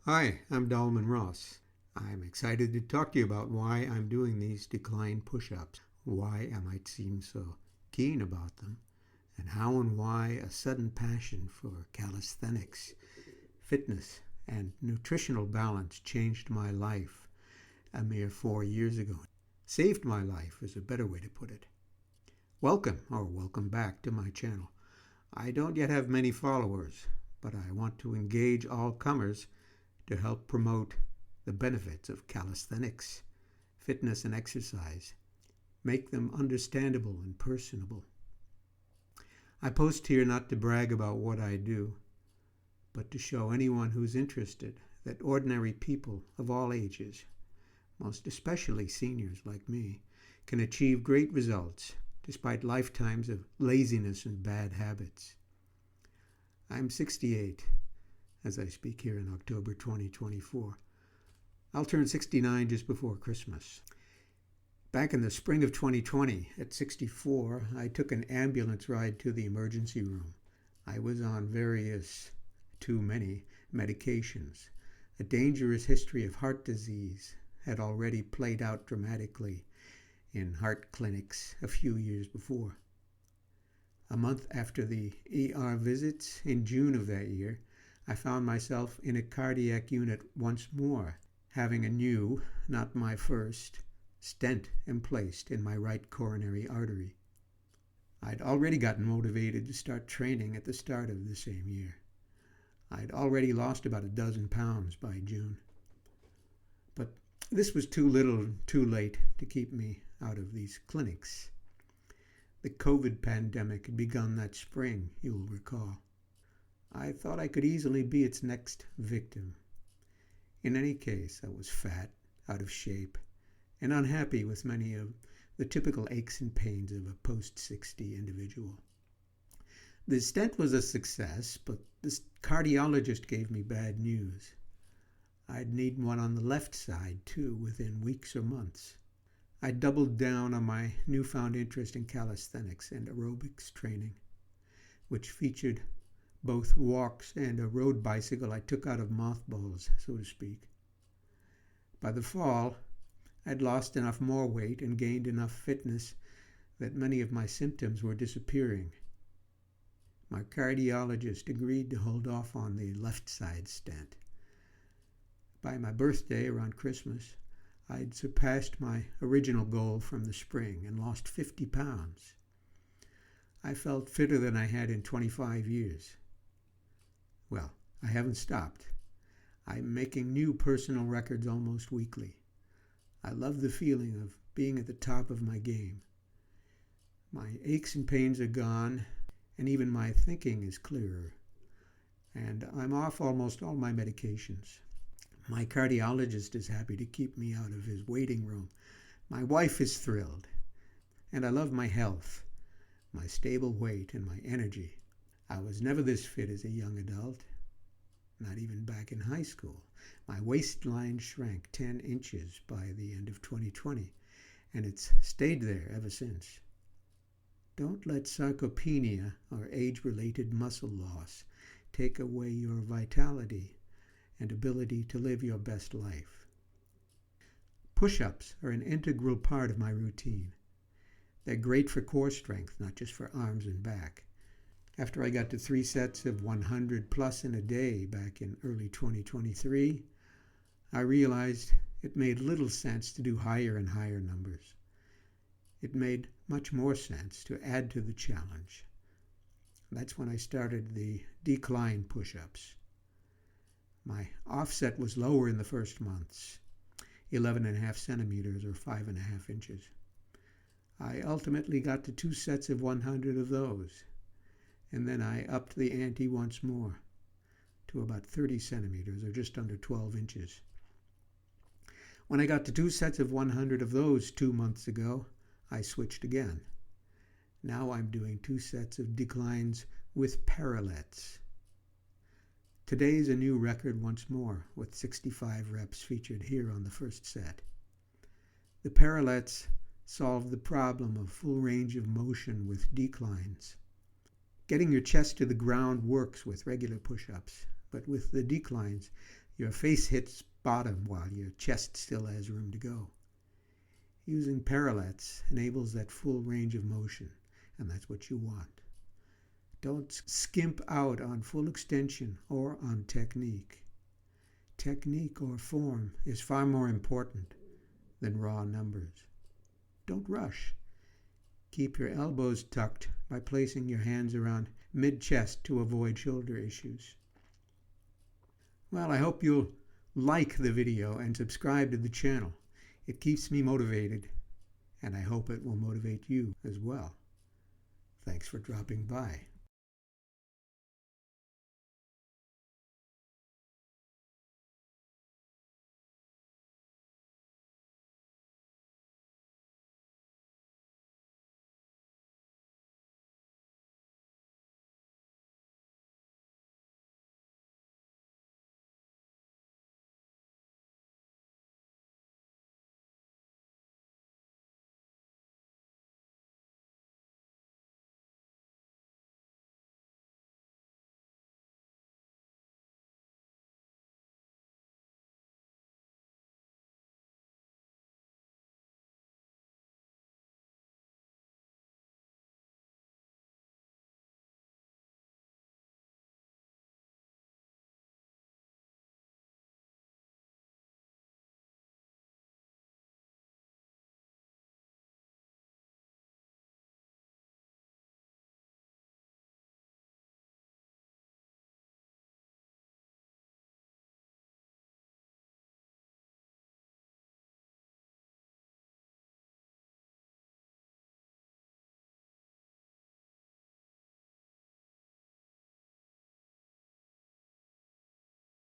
Hi, I'm Dalman Ross. I'm excited to talk to you about why I'm doing these decline push-ups, why I might seem so keen about them, and how and why a sudden passion for calisthenics, fitness, and nutritional balance changed my life a mere 4 years ago. Saved my life is a better way to put it. Welcome back to my channel. I don't yet have many followers, but I want to engage all comers to help promote the benefits of calisthenics, fitness, and exercise, make them understandable and personable. I post here not to brag about what I do, but to show anyone who's interested that ordinary people of all ages, most especially seniors like me, can achieve great results despite lifetimes of laziness and bad habits. I'm 68 as I speak here in October 2024. I'll turn 69 just before Christmas. Back in the spring of 2020, at 64, I took an ambulance ride to the emergency room. I was on too many medications. A dangerous history of heart disease had already played out dramatically in heart clinics a few years before. A month after the ER visits, in June of that year, I found myself in a cardiac unit once more, having a new, not my first, stent emplaced in my right coronary artery. I'd already gotten motivated to start training at the start of the same year. I'd already lost about a dozen pounds by June. But this was too little too late to keep me out of these clinics. The COVID pandemic had begun that spring, you'll recall. I thought I could easily be its next victim. In any case, I was fat, out of shape, and unhappy with many of the typical aches and pains of a post-60 individual. The stent was a success, but this cardiologist gave me bad news. I'd need one on the left side, too, within weeks or months. I doubled down on my newfound interest in calisthenics and aerobics training, which featured both walks and a road bicycle I took out of mothballs, so to speak. By the fall, I'd lost enough more weight and gained enough fitness that many of my symptoms were disappearing. My cardiologist agreed to hold off on the left side stent. By my birthday, around Christmas, I'd surpassed my original goal from the spring and lost 50 pounds. I felt fitter than I had in 25 years. Well, I haven't stopped. I'm making new personal records almost weekly. I love the feeling of being at the top of my game. My aches and pains are gone, and even my thinking is clearer. And I'm off almost all my medications. My cardiologist is happy to keep me out of his waiting room. My wife is thrilled. And I love my health, my stable weight, and my energy. I was never this fit as a young adult, not even back in high school. My waistline shrank 10 inches by the end of 2020, and it's stayed there ever since. Don't let sarcopenia or age-related muscle loss take away your vitality and ability to live your best life. Push-ups are an integral part of my routine. They're great for core strength, not just for arms and back. After I got to 3 sets of 100 plus in a day back in early 2023, I realized it made little sense to do higher and higher numbers. It made much more sense to add to the challenge. That's when I started the decline push-ups. My offset was lower in the first months, 11.5 centimeters or 5.5 inches. I ultimately got to 2 sets of 100 of those, and then I upped the ante once more to about 30 centimeters or just under 12 inches. When I got to 2 sets of 100 of those 2 months ago, I switched again. Now I'm doing 2 sets of declines with parallettes. Today's a new record once more, with 65 reps featured here on the first set. The parallettes solve the problem of full range of motion with declines. Getting your chest to the ground works with regular push-ups, but with the declines, your face hits bottom while your chest still has room to go. Using parallettes enables that full range of motion, and that's what you want. Don't skimp out on full extension or on technique. Technique or form is far more important than raw numbers. Don't rush. Keep your elbows tucked by placing your hands around mid-chest to avoid shoulder issues. Well, I hope you'll like the video and subscribe to the channel. It keeps me motivated, and I hope it will motivate you as well. Thanks for dropping by.